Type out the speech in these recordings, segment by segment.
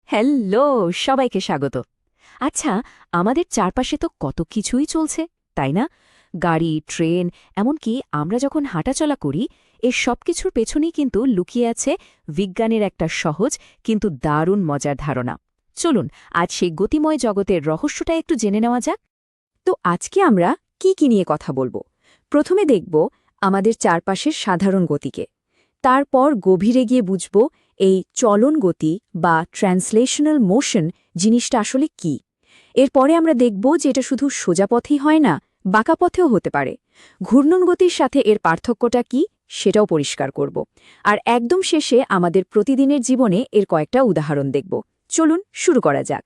Hello, সবাইকে স্বাগত। আচ্ছা, আমাদের চারপাশে তো কত কিছুই চলছে, তাই না? গাড়ি, ট্রেন, এমনকি আমরা যখন হাঁটাচলা করি, এর সবকিছুর পেছনেই কিন্তু লুকিয়ে আছে বিজ্ঞানের একটা সহজ কিন্তু দারুণ মজার ধারণা। চলুন আজ সেই গতিময় জগতের রহস্যটা একটু জেনে নেওয়া যাক। তো আজকে আমরা কি নিয়ে কথা বলবো? প্রথমে দেখব আমাদের চারপাশের সাধারণ গতিকে। তারপর গভীরে গিয়ে বুঝব এই চলন গতি বা ট্রান্সলেশনাল মোশন জিনিসটা আসলে কি। এরপরে আমরা দেখব যে এটা শুধু সোজা পথেই হয় না, বাঁকা পথেও হতে পারে। ঘূর্ণন গতির সাথে এর পার্থক্যটা কি সেটাও পরিষ্কার করব। আর একদম শেষে আমাদের প্রতিদিনের জীবনে এর কয়েকটা উদাহরণ দেখব। চলুন শুরু করা যাক।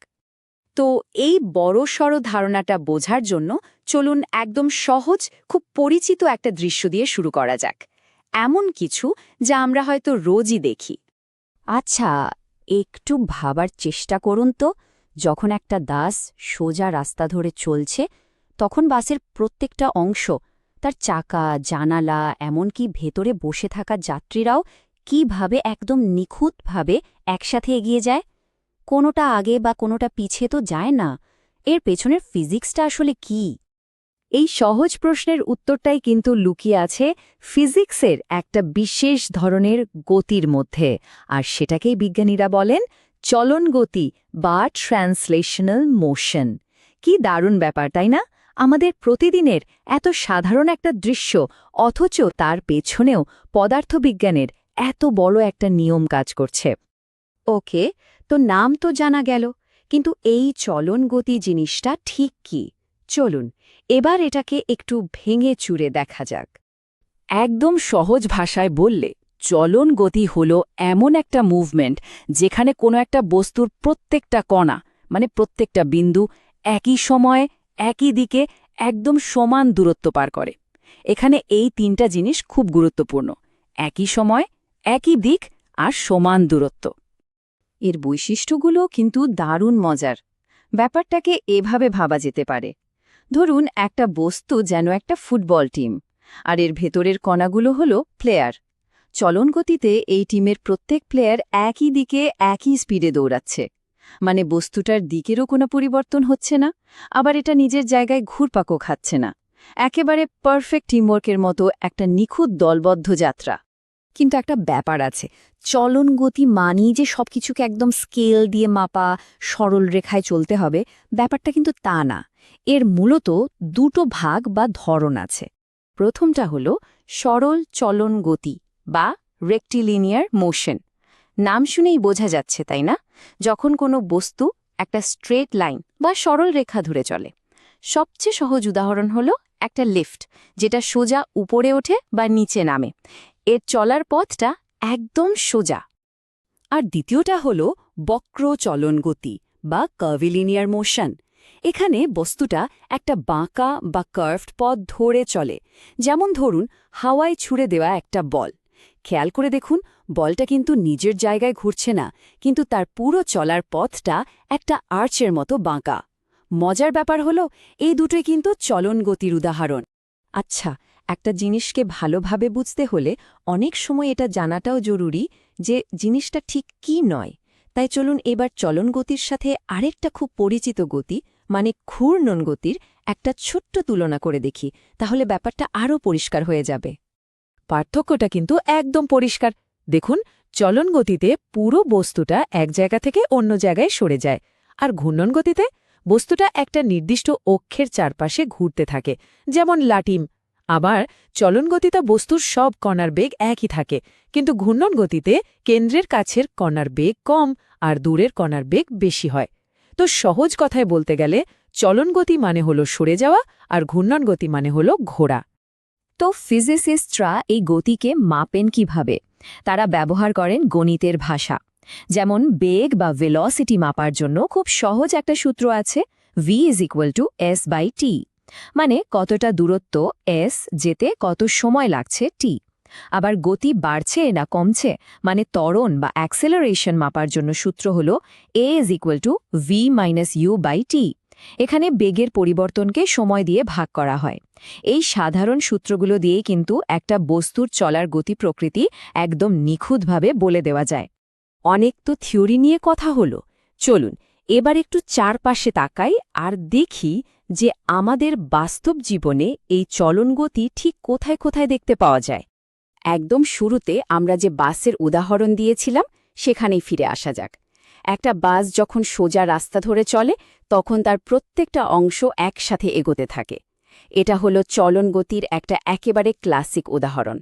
তো এই বড়সড় ধারণাটা বোঝার জন্য চলুন একদম সহজ, খুব পরিচিত একটা দৃশ্য দিয়ে শুরু করা যাক। এমন কিছু যা আমরা হয়তো রোজই দেখি। আচ্ছা, একটু ভাবার চেষ্টা করুন তো। যখন একটা দাস সোজা রাস্তা ধরে চলছে, তখন বাসের প্রত্যেকটা অংশ, তার চাকা, জানালা, এমনকি ভেতরে বসে থাকা যাত্রীরাও কিভাবে একদম নিখুঁতভাবে একসাথে এগিয়ে যায়। কোনোটা আগে বা কোনোটা পিছে তো যায় না। এর পেছনের ফিজিক্সটা আসলে কি? এই সহজ প্রশ্নের উত্তরটাই কিন্তু লুকিয়ে আছে ফিজিক্সের একটা বিশেষ ধরনের গতির মধ্যে, আর সেটাকেই বিজ্ঞানীরা বলেন চলন গতি বা ট্রান্সলেশনাল মোশন। কি দারুণ ব্যাপার, তাই না? আমাদের প্রতিদিনের এত সাধারণ একটা দৃশ্য, অথচ তার পেছনেও পদার্থবিজ্ঞানের এত বড় একটা নিয়ম কাজ করছে। ওকে, তো নাম তো জানা গেল, কিন্তু এই চলন গতি জিনিসটা ঠিক কি? চলুন এবার এটাকে একটু ভেঙে চুরে দেখা যাক। একদম সহজ ভাষায় বললে চলন গতি হল এমন একটা মুভমেন্ট যেখানে কোনো একটা বস্তুর প্রত্যেকটা কণা, মানে প্রত্যেকটা বিন্দু, একই সময়ে একই দিকে একদম সমান দূরত্ব পার করে। এখানে এই তিনটা জিনিস খুব গুরুত্বপূর্ণ: একই সময়, একই দিক আর সমান দূরত্ব। এর বৈশিষ্ট্যগুলো কিন্তু দারুণ মজার। ব্যাপারটাকে এভাবে ভাবা যেতে পারে, ধরুন একটা বস্তু যেন একটা ফুটবল টিম, আর এর ভেতরের কণাগুলো হলো প্লেয়ার। চলন গতিতে এই টিমের প্রত্যেক প্লেয়ার একই দিকে একই স্পিডে দৌড়াচ্ছে, মানে বস্তুটার দিকেরও কোনো পরিবর্তন হচ্ছে না, আবার এটা নিজের জায়গায় ঘুরপাকও খাচ্ছে না। একেবারে পারফেক্ট টিমওয়ার্কের মতো একটা নিখুঁত দলবদ্ধ যাত্রা। কিন্তু একটা ব্যাপার আছে, চলন গতি মানেই যে সবকিছুকে একদম স্কেল দিয়ে মাপা, সরল রেখায় চলতে হবে, ব্যাপারটা কিন্তু তা না। এর মূলত দুটো ভাগ বা ধরন আছে। প্রথমটা হল সরল চলন গতি বা রেক্টিলিনিয়ার মোশন। নাম শুনেই বোঝা যাচ্ছে, তাই না? যখন কোনো বস্তু একটা স্ট্রেট লাইন বা সরল রেখা ধরে চলে। সবচেয়ে সহজ উদাহরণ হল একটা লিফট, যেটা সোজা উপরে ওঠে বা নিচে নামে। এর চলার পথটা একদম সোজা। আর দ্বিতীয়টা হল বক্র চলন গতি বা কার্ভিলিনিয়ার মোশন। এখানে বস্তুটা একটা বাঁকা বা কার্ভড পথ ধরে চলে, যেমন ধরুন হাওয়ায় ছুড়ে দেওয়া একটা বল। খেয়াল করে দেখুন, বলটা কিন্তু নিজের জায়গায় ঘুরছে না, কিন্তু তার পুরো চলার পথটা একটা আর্চের মতো বাঁকা। মজার ব্যাপার হলো এই দুটোই কিন্তু চলন গতির উদাহরণ। আচ্ছা, একটা জিনিসকে ভালোভাবে বুঝতে হলে অনেক সময় এটা জানাটাও জরুরি যে জিনিসটা ঠিক কি নয়। তাই চলুন এবার চলন গতির সাথে আরেকটা খুব পরিচিত গতি, মানে ঘূর্ণন গতির একটা ছোট্ট তুলনা করে দেখি, তাহলে ব্যাপারটা আরও পরিষ্কার হয়ে যাবে। পার্থক্যটা কিন্তু একদম পরিষ্কার। দেখুন, চলন গতিতে পুরো বস্তুটা এক জায়গা থেকে অন্য জায়গায় সরে যায়, আর ঘূর্ণন গতিতে বস্তুটা একটা নির্দিষ্ট অক্ষের চারপাশে ঘুরতে থাকে, যেমন লাটিম। আবার চলন গতিতে বস্তুর সব কণার বেগ একই থাকে, কিন্তু ঘূর্ণন গতিতে কেন্দ্রের কাছের কণার বেগ কম আর দূরের কণার বেগ বেশি হয়। তো সহজ কথায় বলতে গেলে চলন গতি মানে হলো সরে যাওয়া, আর ঘূর্ণন গতি মানে হলো ঘোরা। তো ফিজিসিস্টরা এই গতিকে মাপেন কিভাবে? তারা ব্যবহার করেন গণিতের ভাষা। যেমন বেগ বা ভেলোসিটি মাপার জন্য খুব সহজ একটা সূত্র আছে, v=s/t। মানে কতটা দূরত্ব s যেতে কত সময় লাগছে t। আবার গতি বাড়ছে না কমছে, মানে ত্বরণ বা অ্যাক্সেলারেশন মাপার জন্য সূত্র হল a=v-u/t। এখানে বেগের পরিবর্তনকে সময় দিয়ে ভাগ করা হয়। এই সাধারণ সূত্রগুলো দিয়েই কিন্তু একটা বস্তুর চলার গতি প্রকৃতি একদম নিখুঁতভাবে বলে দেওয়া যায়। অনেক তো থিওরি নিয়ে কথা হলো, চলুন এবার একটু চারপাশে তাকাই আর দেখি যে আমাদের বাস্তব জীবনে এই চলনগতি ঠিক কোথায় কোথায় দেখতে পাওয়া যায়। একদম শুরুতে আমরা যে বাসের উদাহরণ দিয়েছিলাম সেখানেই ফিরে আসা যাক। একটা বাস যখন সোজা রাস্তা ধরে চলে তখন তার প্রত্যেকটা অংশ একসাথে এগোতে থাকে। এটা হলো চলনগতির একটা একেবারে ক্লাসিক উদাহরণ।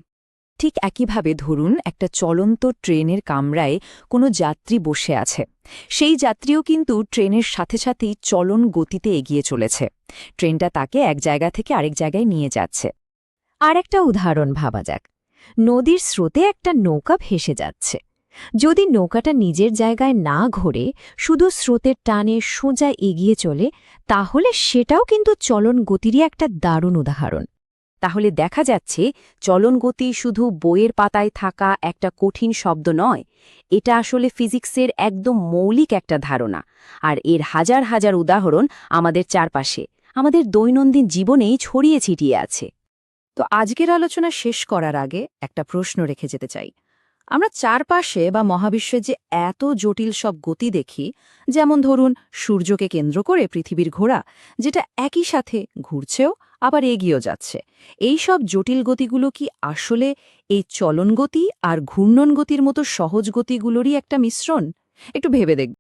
ঠিক একইভাবে ধরুন একটা চলন্ত ট্রেনের কামরায় কোনো যাত্রী বসে আছে। সেই যাত্রীও কিন্তু ট্রেনের সাথে সাথেই চলন গতিতে এগিয়ে চলেছে। ট্রেনটা তাকে এক জায়গা থেকে আরেক জায়গায় নিয়ে যাচ্ছে। আরেকটা উদাহরণ ভাবা যাক। নদীর স্রোতে একটা নৌকা ভেসে যাচ্ছে। যদি নৌকাটা নিজের জায়গায় না ঘোরে শুধু স্রোতের টানে সোজা এগিয়ে চলে, তাহলে সেটাও কিন্তু চলন গতিরই একটা দারুণ উদাহরণ। তাহলে দেখা যাচ্ছে চলনগতি শুধু বইয়ের পাতায় থাকা একটা কঠিন শব্দ নয়, এটা আসলে ফিজিক্সের একদম মৌলিক একটা ধারণা। আর এর হাজার হাজার উদাহরণ আমাদের চারপাশে, আমাদের দৈনন্দিন জীবনেই ছড়িয়ে ছিটিয়ে আছে। তো আজকের আলোচনা শেষ করার আগে একটা প্রশ্ন রেখে যেতে চাই। আমরা চারপাশে বা মহাবিশ্বে যে এত জটিল সব গতি দেখি, যেমন ধরুন সূর্যকে কেন্দ্র করে পৃথিবীর ঘোরা, যেটা একই সাথে ঘুরছেও আবার এগিয়েও যাচ্ছে, এই সব জটিল গতিগুলো কি আসলে এই চলন গতি আর ঘূর্ণন গতির মতো সহজ গতিগুলোরই একটা মিশ্রণ? একটু ভেবে দেখব।